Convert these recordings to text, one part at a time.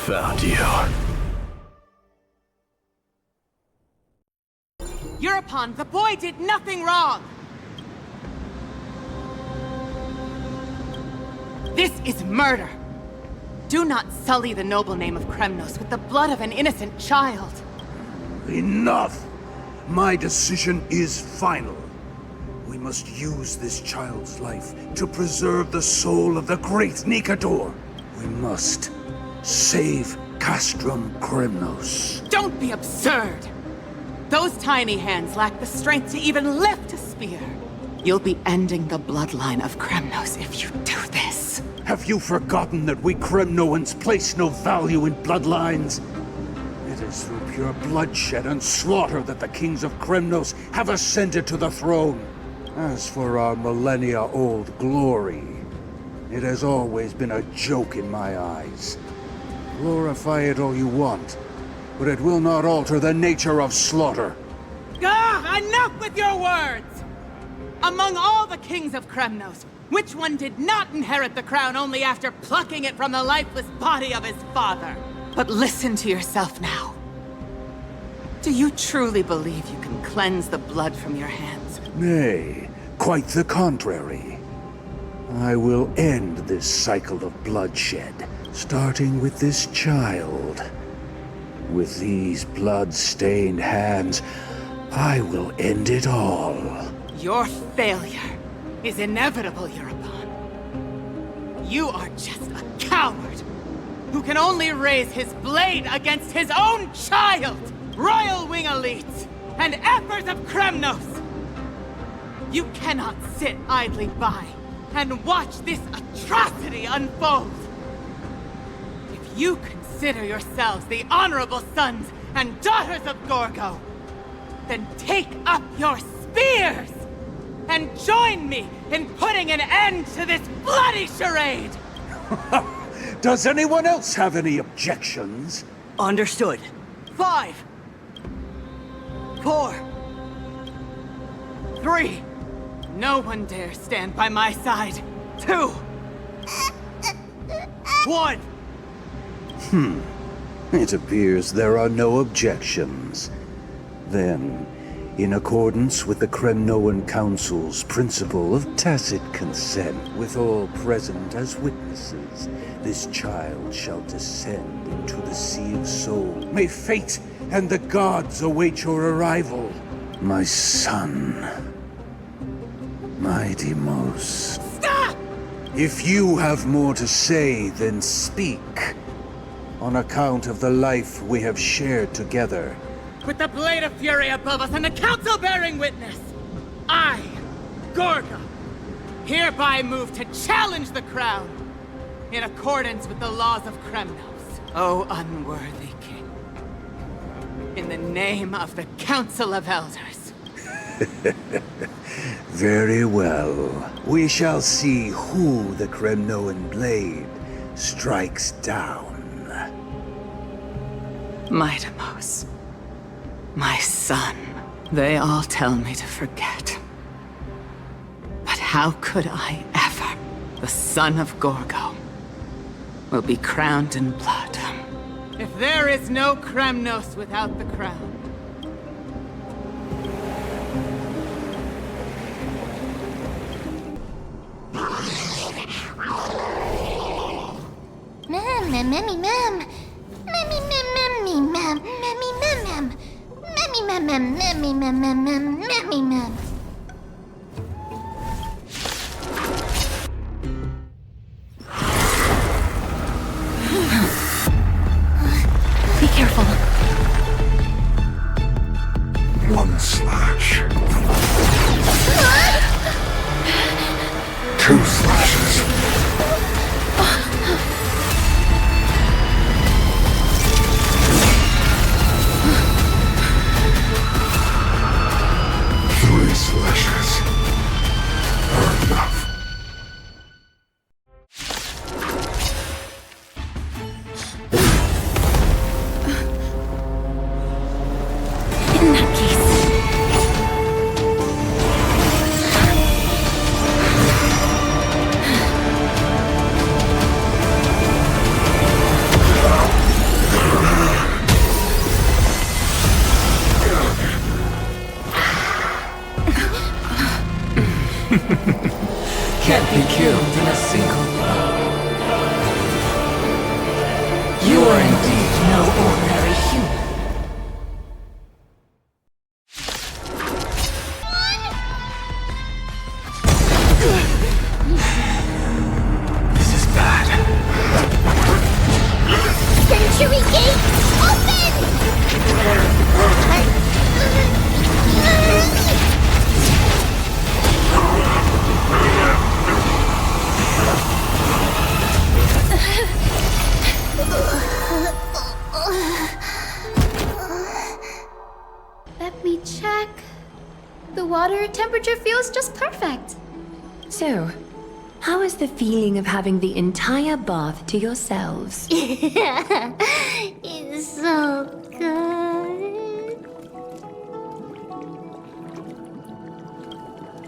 found you. European, the boy did nothing wrong! This is murder! Do not sully the noble name of Kremnos with the blood of an innocent child! Enough! My decision is final. We must use this child's life to preserve the soul of the great Nikador. We must save Castrum Kremnos. Don't be absurd! Those tiny hands lack the strength to even lift a spear. You'll be ending the bloodline of Kremnos if you do this. Have you forgotten that we Kremnoans place no value in bloodlines? It is through pure bloodshed and slaughter that the kings of Kremnos have ascended to the throne. As for our millennia-old glory, it has always been a joke in my eyes. Glorify it all you want, but it will not alter the nature of slaughter. Enough with your words! Among all the kings of Kremnos, which one did not inherit the crown only after plucking it from the lifeless body of his father? But listen to yourself now. Do you truly believe you can cleanse the blood from your hands? Nay, quite the contrary. I will end this cycle of bloodshed, starting with this child. With these blood-stained hands, I will end it all. Your failure is inevitable, European. You are just a coward who can only raise his blade against his own child, Royal Wing Elite, and Emperors of Kremnos! You cannot sit idly by and watch this atrocity unfold. If you consider yourselves the honorable sons and daughters of Gorgo, then take up your spears and join me in putting an end to this bloody charade! Does anyone else have any objections? Understood. 5, 4, 3. No one dare stand by my side. 2, 1. It appears there are no objections. Then, in accordance with the Kremnoan Council's principle of tacit consent, with all present as witnesses, this child shall descend into the Sea of Soul. May fate and the gods await your arrival, my son. Mydei. Stop! If you have more to say, then speak. On account of the life we have shared together. With the blade of fury above us and the council bearing witness, I, Gorgo, hereby move to challenge the crown in accordance with the laws of Kremnos, O unworthy king. In the name of the Council of Elders. Very well. We shall see who the Kremnoan blade strikes down. Mydei, my son. They all tell me to forget. But how could I ever? The son of Gorgo will be crowned in blood. If there is no Kremnos without the crown, Mem, memmy, mem. Memmy, memmy, mem. Memmy, mem. Memmy, mem, memmy, mem, memmy, mem. Be careful. One slash. Two slashes. Three slashes. century gate, open! Let me check. The water temperature feels just perfect. So, how is the feeling of having the entire bath to yourselves? It's so good.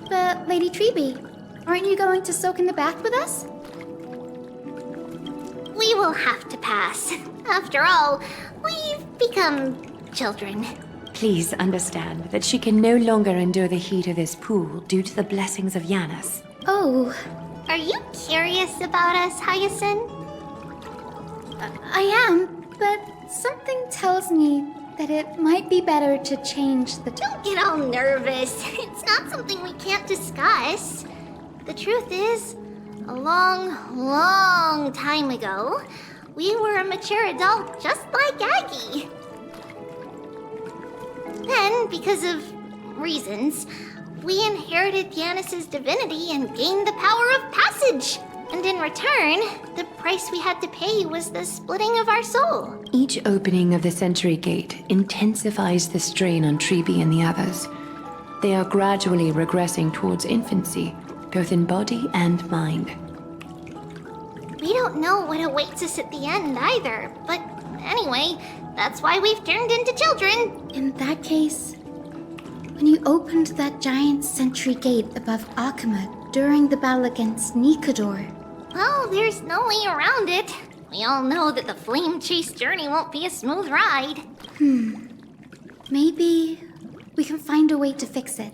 But, Lady Treby, aren't you going to soak in the bath with us? We will have to pass. After all, we've become children. Please understand that she can no longer endure the heat of this pool due to the blessings of Janus. Oh, Are you curious about us, Hyacinth? I am, but something tells me that it might be better to change the... Don't get all nervous. It's not something we can't discuss. The truth is, a long, long time ago, we were a mature adult just like Aggie. Then, because of reasons, we inherited Janus's divinity and gained the power of passage. And in return, the price we had to pay was the splitting of our soul. Each opening of the Century Gate intensifies the strain on Treby and the others. They are gradually regressing towards infancy, both in body and mind. We don't know what awaits us at the end either, but anyway, that's why we've turned into children. In that case, when you opened that giant sentry gate above Akama during the battle against Nikador, Well, there's no way around it. We all know that the flame chase journey won't be a smooth ride. maybe we can find a way to fix it.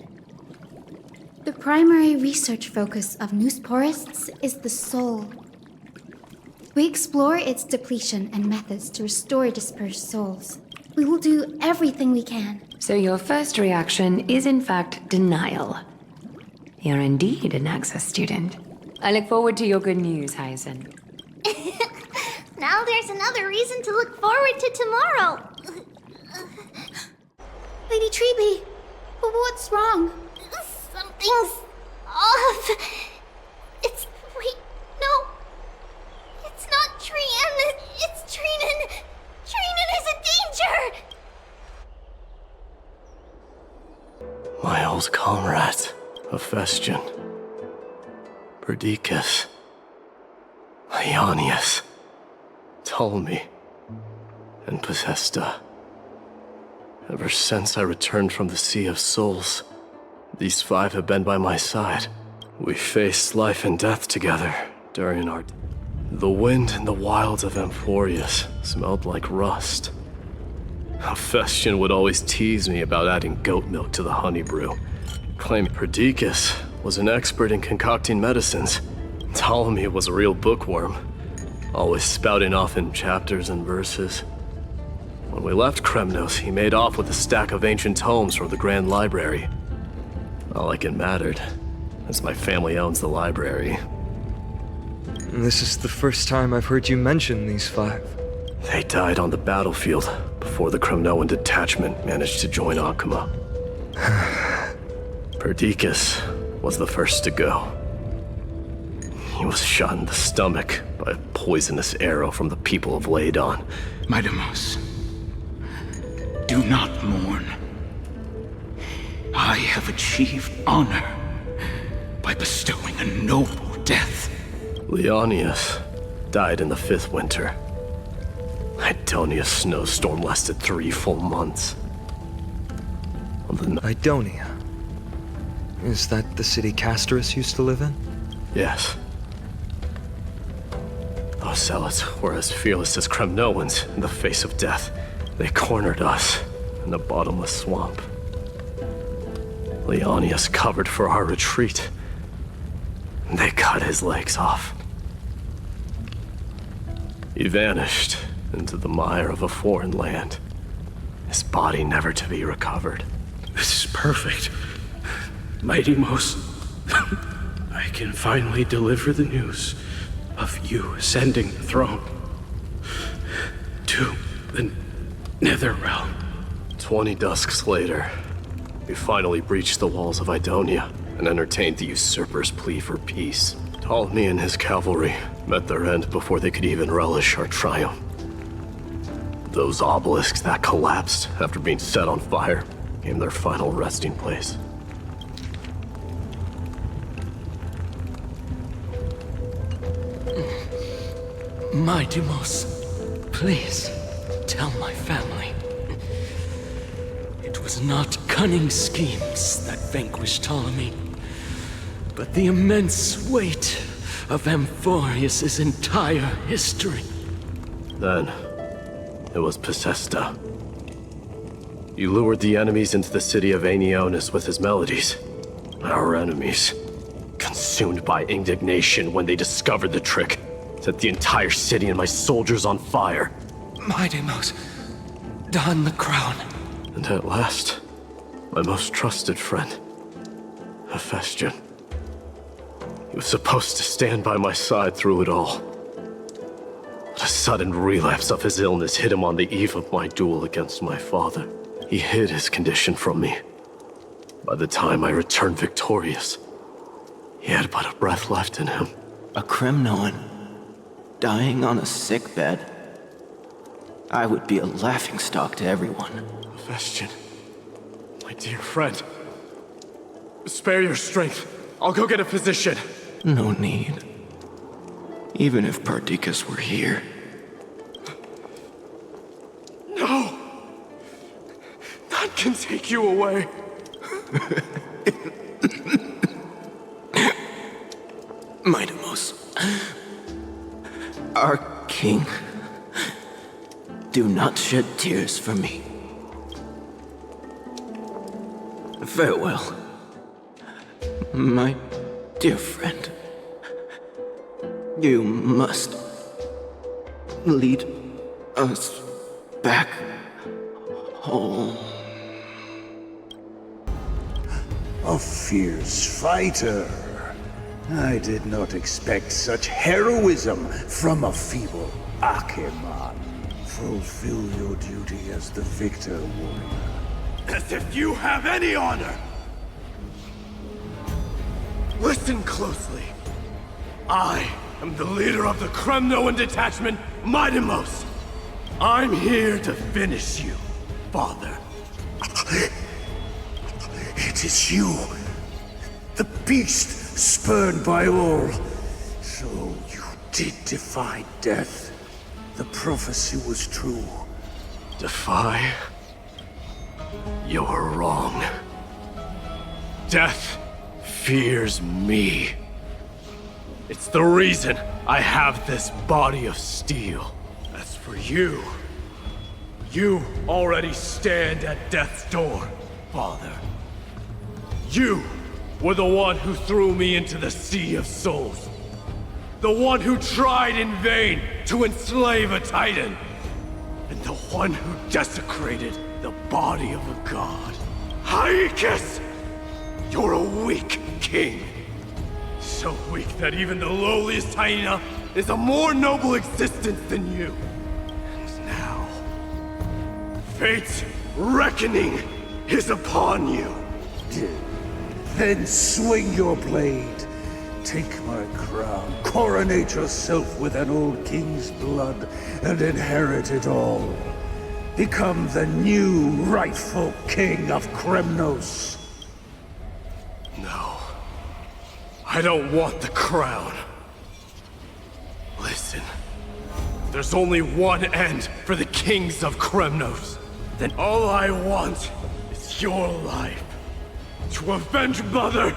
The primary research focus of Noosporists is the soul. We explore its depletion and methods to restore dispersed souls. We will do everything we can. So your first reaction is in fact denial. You're indeed an Access student. I look forward to your good news, Hyacinth. Now there's another reason to look forward to tomorrow. Lady Treby, what's wrong? Something's off. Wait, no. It's not TREN, it's TRENN. TRENN is a danger. My old comrades, Hephaestion, Perdiccas, Ionius, Ptolemy, and Possesta. Ever since I returned from the Sea of Souls, these five have been by my side. We faced life and death together during our... The wind in the wilds of Amphoreus smelled like rust. Hephaestion would always tease me about adding goat milk to the honey brew, claiming Perdiccas was an expert in concocting medicines. Ptolemy was a real bookworm, always spouting off in chapters and verses. When we left Kremnos, he made off with a stack of ancient tomes from the Grand Library. Not like it mattered, as my family owns the library. This is the first time I've heard you mention these five. They died on the battlefield before the Kremnoan detachment managed to join Akama. Perdiccas was the first to go. He was shot in the stomach by a poisonous arrow from the people of Ladon. Mydei, do not mourn. I have achieved honor by bestowing a noble death. Leonius died in the 5th winter. Idonia's snowstorm lasted 3 full months. On the Idonia. Is that the city Castorus used to live in? Yes. Those zealots were as fearless as Kremnoans in the face of death. They cornered us in the bottomless swamp. Leonius covered for our retreat. They cut his legs off. He vanished into the mire of a foreign land, his body never to be recovered. This is perfect. Mydei, I can finally deliver the news of you ascending the throne to the nether realm. 20 dusks later, we finally breached the walls of Idonia and entertained the usurper's plea for peace. Ptolemy and his cavalry met their end before they could even relish our triumph. Those obelisks that collapsed after being set on fire became their final resting place. Mydei, please, tell my family. It was not cunning schemes that vanquished Ptolemy, but the immense weight of Amphoreus' entire history. Then, it was Pacesta. He lured the enemies into the city of Aenionis with his melodies. Our enemies, consumed by indignation when they discovered the trick, set the entire city and my soldiers on fire. Mydei, don the crown. And at last, my most trusted friend, Hephaestion. He was supposed to stand by my side through it all. But a sudden relapse of his illness hit him on the eve of my duel against my father. He hid his condition from me. By the time I returned victorious, he had but a breath left in him. A Cremnoan dying on a sick bed? I would be a laughingstock to everyone. Hephaestion, my dear friend, spare your strength. I'll go get a physician. No need. Even if Perdiccas were here. No! None can take you away. Mydei, our king, do not shed tears for me. Farewell, my dear friend. You must lead us back home. A fierce fighter. I did not expect such heroism from a feeble Achaeman. Fulfill your duty as the victor, warrior. As if you have any honor! Listen closely. I am the leader of the Cremnoan detachment, Mydei. I'm here to finish you, father. It is you, the beast spurned by all. So you did defy death. The prophecy was true. Defy? You're wrong. Death fears me. It's the reason I have this body of steel. As for you, you already stand at death's door, father. You were the one who threw me into the Sea of Souls. The one who tried in vain to enslave a Titan. And the one who desecrated the body of a god. Hyacus! You're a weak king. So weak that even the lowliest hyena is a more noble existence than you. And now, fate's reckoning is upon you. Then swing your blade. Take my crown, coronate yourself with an old king's blood, and inherit it all. Become the new rightful king of Kremnos. No. I don't want the crown. Listen. There's only one end for the kings of Kremnos. Then all I want is your life. To avenge Mother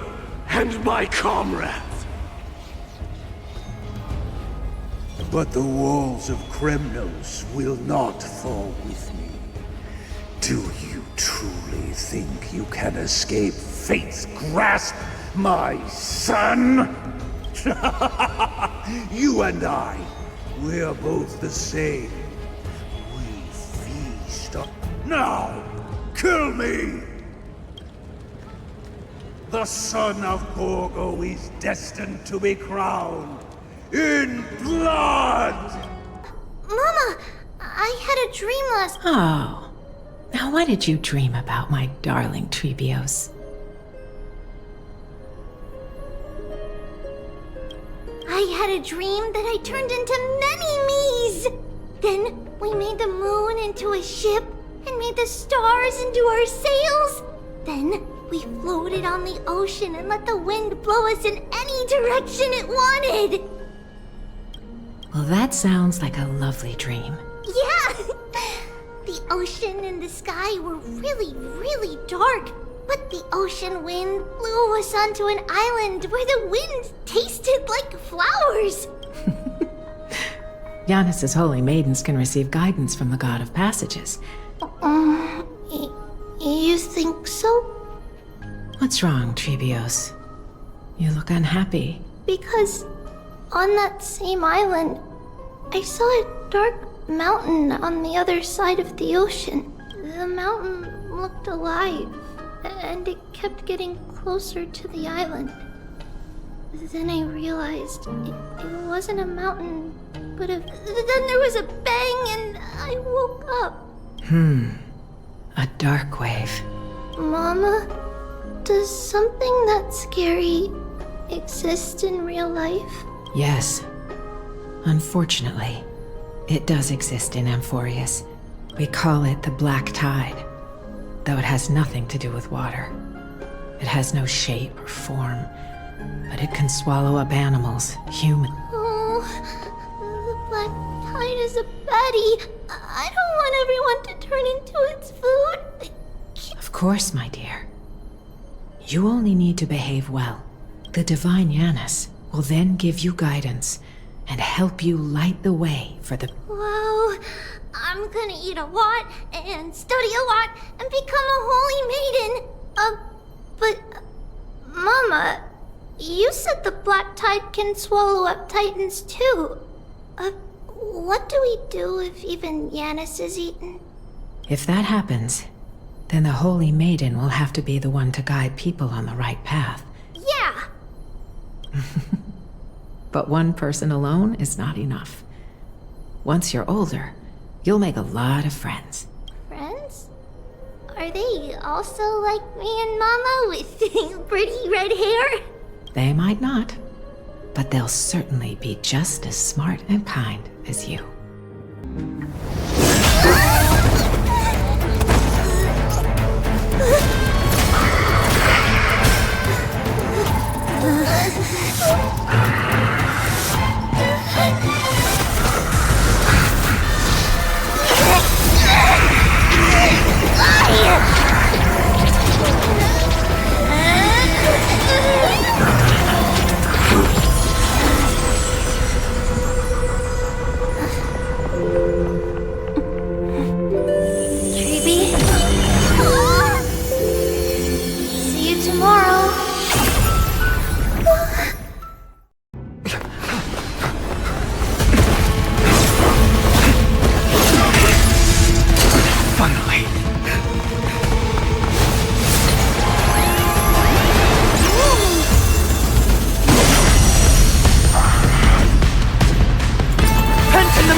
and my comrades. But the walls of Kremnos will not fall with me. Do you truly think you can escape fate's grasp, my son? You and I, we're both the same. We feast on... Now, kill me! The son of Borgo is destined to be crowned in blood! Mama, I had a dream last... Oh. Now what did you dream about, my darling Trebios? I had a dream that I turned into many me's. Then we made the moon into a ship and made the stars into our sails. Then we floated on the ocean and let the wind blow us in any direction it wanted. Well, that sounds like a lovely dream. Yeah! The ocean and the sky were really, really dark. But the ocean wind blew us onto an island where the wind tasted like flowers. Giannis's holy maidens can receive guidance from the god of passages. You think so? What's wrong, Trebios? You look unhappy. Because on that same island, I saw a dark mountain on the other side of the ocean. The mountain looked alive, and it kept getting closer to the island. Then I realized it wasn't a mountain, but then there was a bang and I woke up. A dark wave. Mama, does something that scary exist in real life? Yes. Unfortunately, it does exist in Amphoreus. We call it the Black Tide, though it has nothing to do with water. It has no shape or form, but it can swallow up animals, human. Oh, the Black Tide is a baddie. I don't want everyone to turn into its food. Of course, my dear. You only need to behave well. The divine Giannis will then give you guidance and help you light the way for the... Wow, I'm gonna eat a lot and study a lot and become a holy maiden. But Mama, you said the Black Tide can swallow up titans too. What do we do if even Giannis is eaten? If that happens, then the Holy Maiden will have to be the one to guide people on the right path. Yeah! But one person alone is not enough. Once you're older, you'll make a lot of friends. Friends? Are they also like me and Mama with pretty red hair? They might not, but they'll certainly be just as smart and kind as you.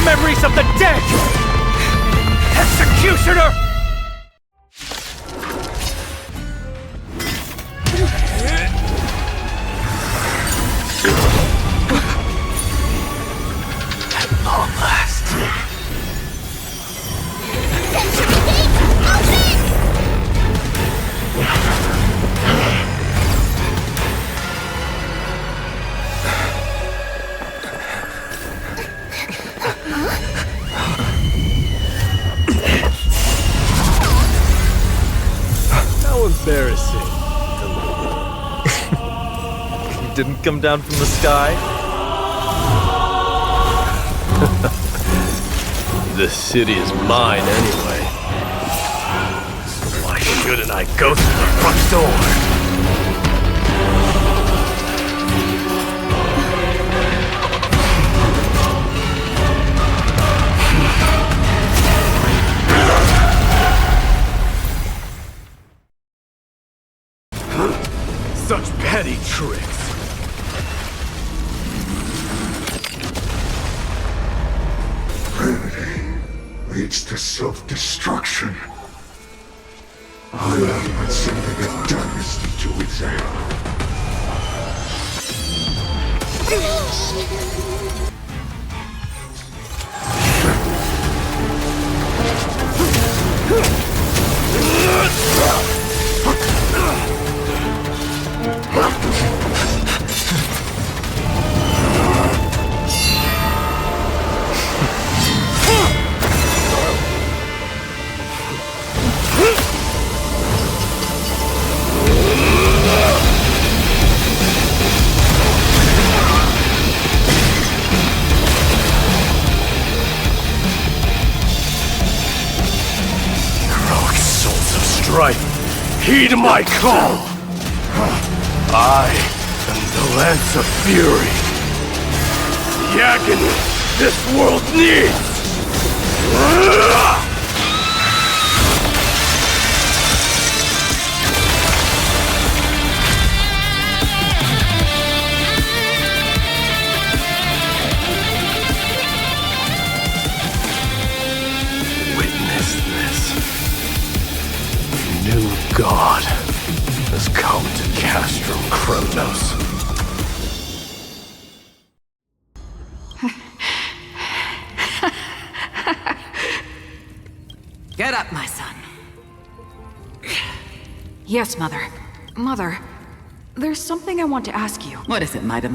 Memories of the dead! Executioner! At long last. Century Gate, open! Embarrassing. You didn't come down from the sky? This city is mine anyway. So why shouldn't I go through the front door? Such petty tricks. Remedy leads to self-destruction. I am sending a dynasty to its end. Heed my call! I am the Lance of Fury. The agony this world needs! Witness this. New god has come to Castrum Kremnos. Get up, my son. Yes, Mother. Mother, there's something I want to ask you. What is it, Mydei?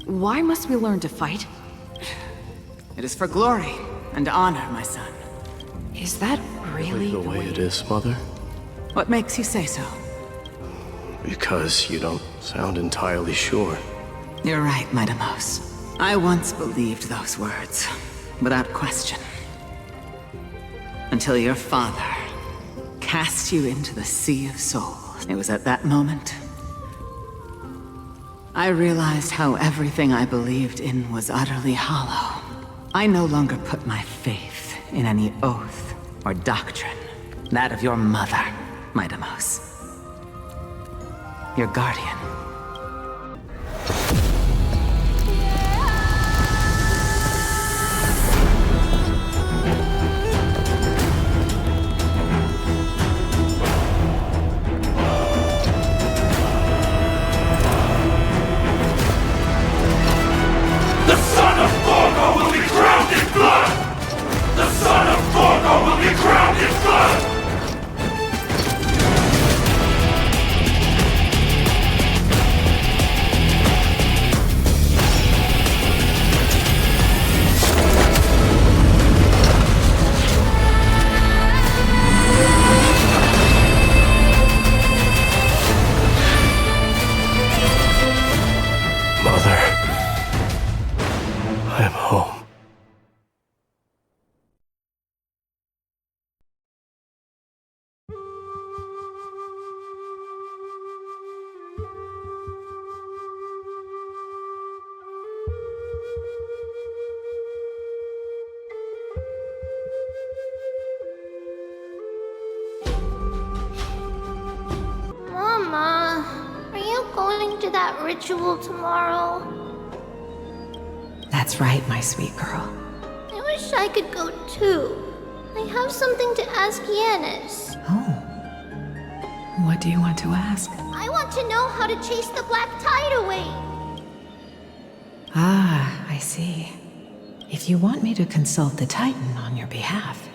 Why must we learn to fight? It is for glory and honor, my son. Is that really the way it is, Mother? What makes you say so? Because you don't sound entirely sure. You're right, Mydei. I once believed those words, without question. Until your father cast you into the Sea of Souls. It was at that moment I realized how everything I believed in was utterly hollow. I no longer put my faith in any oath or doctrine, that of your mother, Mydei. Your guardian. The son of Forgo will be drowned in blood! The son of Forgo will be drowned in blood! I'm home. Mama, are you going to that ritual tomorrow? That's right, my sweet girl. I wish I could go too. I have something to ask Yanis. Oh. What do you want to ask? I want to know how to chase the black tide away. Ah, I see. If you want me to consult the Titan on your behalf,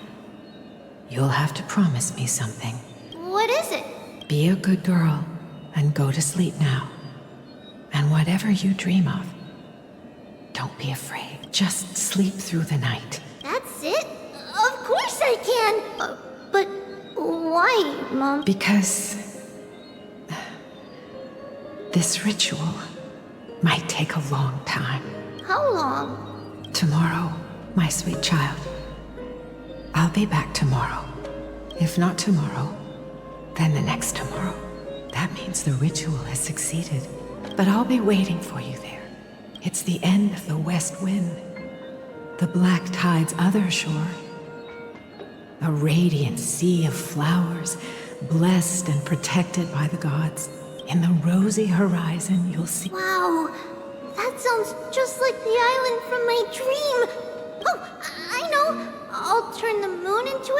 you'll have to promise me something. What is it? Be a good girl and go to sleep now. And whatever you dream of, don't be afraid. Just sleep through the night. That's it? Of course I can! But why, Mom? Because this ritual might take a long time. How long? Tomorrow, my sweet child. I'll be back tomorrow. If not tomorrow, then the next tomorrow. That means the ritual has succeeded. But I'll be waiting for you there. It's the end of the West Wind, the black tide's other shore. A radiant sea of flowers, blessed and protected by the gods. In the rosy horizon, you'll see— Wow, that sounds just like the island from my dream. Oh, I know. I'll turn the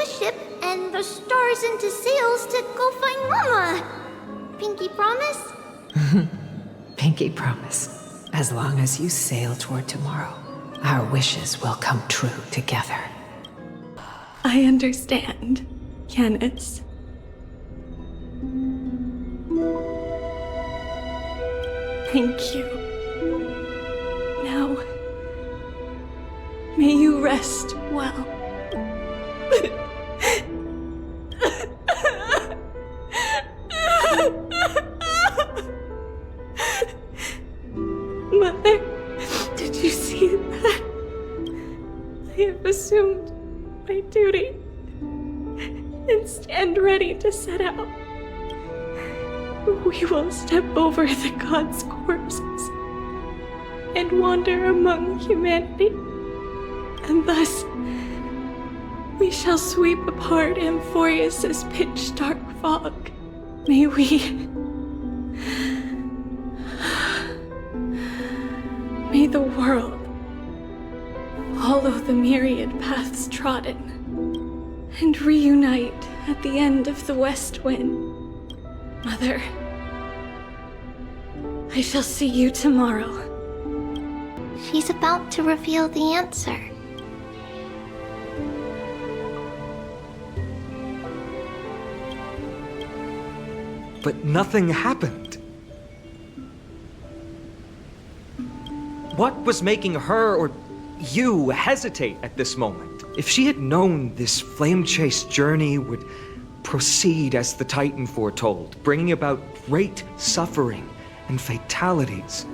a ship and the stars into sails to go find Mama. Pinky promise? Pinky promise. As long as you sail toward tomorrow, our wishes will come true together. I understand, Yanis. Thank you. Now, may you rest well. Mother, did you see that? I have assumed my duty and stand ready to set out. We will step over the gods' corpses and wander among humanity, and thus we shall sweep apart Amphoreus' pitch-dark fog. May the world follow the myriad paths trodden and reunite at the end of the west wind. Mother, I shall see you tomorrow. She's about to reveal the answer. But nothing happened. What was making her or you hesitate at this moment? If she had known this flame-chased journey would proceed as the Titan foretold, bringing about great suffering and fatalities,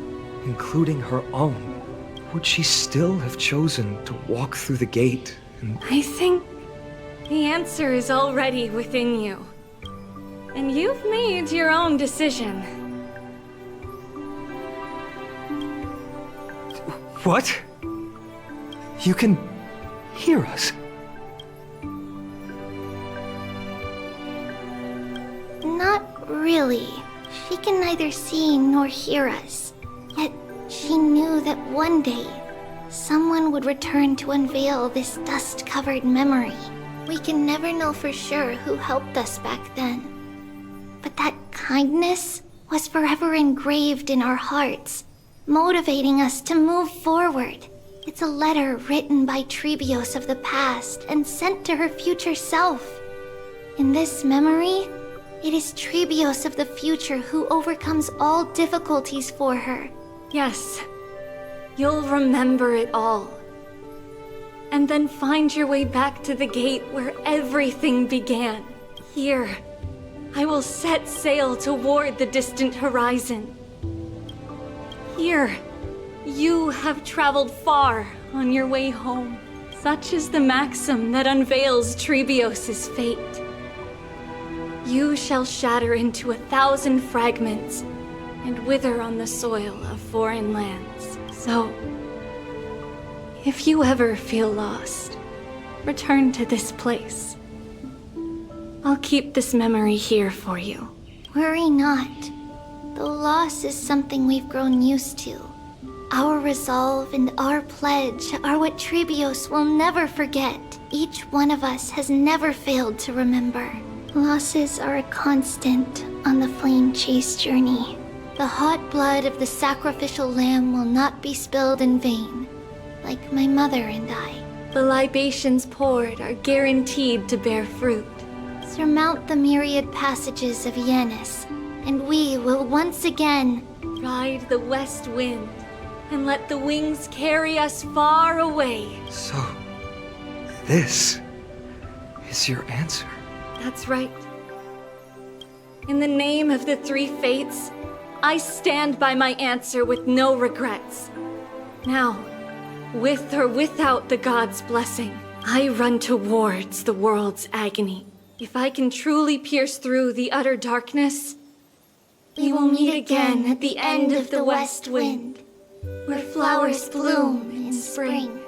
including her own, would she still have chosen to walk through the gate and... I think the answer is already within you. And you've made your own decision. What? You can hear us? Not really. She can neither see nor hear us. Yet she knew that one day, someone would return to unveil this dust-covered memory. We can never know for sure who helped us back then. But that kindness was forever engraved in our hearts, motivating us to move forward. It's a letter written by Trebios of the past and sent to her future self. In this memory, it is Trebios of the future who overcomes all difficulties for her. Yes, you'll remember it all. And then find your way back to the gate where everything began. Here, I will set sail toward the distant horizon. Here, you have traveled far on your way home. Such is the maxim that unveils Trebios' fate. You shall shatter into 1,000 fragments and wither on the soil of foreign lands. So, if you ever feel lost, return to this place. I'll keep this memory here for you. Worry not. Though loss is something we've grown used to, our resolve and our pledge are what Trebios will never forget. Each one of us has never failed to remember. Losses are a constant on the flame-chased journey. The hot blood of the sacrificial lamb will not be spilled in vain, like my mother and I. The libations poured are guaranteed to bear fruit. Surmount the myriad passages of Yanis, and we will once again ride the west wind and let the wings carry us far away. So, this is your answer. That's right. In the name of the three fates, I stand by my answer with no regrets. Now, with or without the gods' blessing, I run towards the world's agony. If I can truly pierce through the utter darkness, we will meet again at the end of the west wind, where flowers bloom in spring.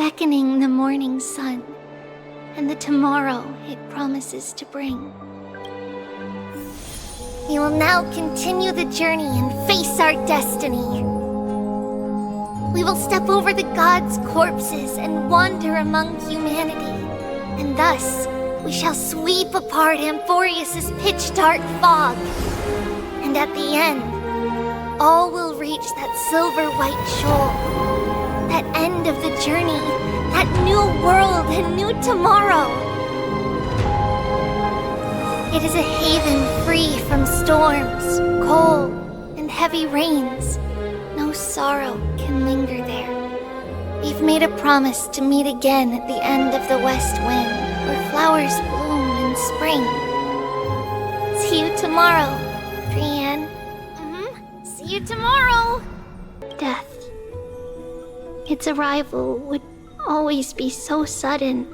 beckoning the morning sun and the tomorrow it promises to bring. We will now continue the journey and face our destiny. We will step over the gods' corpses and wander among humanity, and thus we shall sweep apart Amphoreus' pitch-dark fog. And at the end, all will reach that silver-white shoal, that end of the journey, that new world and new tomorrow. It is a haven free from storms, cold, and heavy rains. No sorrow can linger there. We've made a promise to meet again at the end of the west wind, where flowers bloom in spring. See you tomorrow, TRÍEN. See you tomorrow! Death. Its arrival would always be so sudden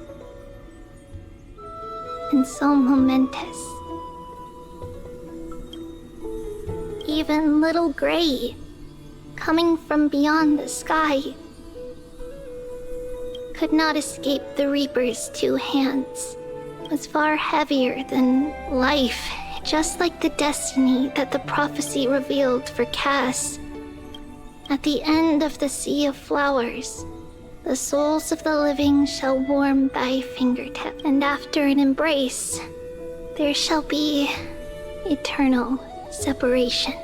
and so momentous. Even little Gray, coming from beyond the sky, could not escape the Reaper's 2 hands. It was far heavier than life, just like the destiny that the prophecy revealed for Cass. At the end of the Sea of Flowers, the souls of the living shall warm thy fingertip, and after an embrace, there shall be eternal separation.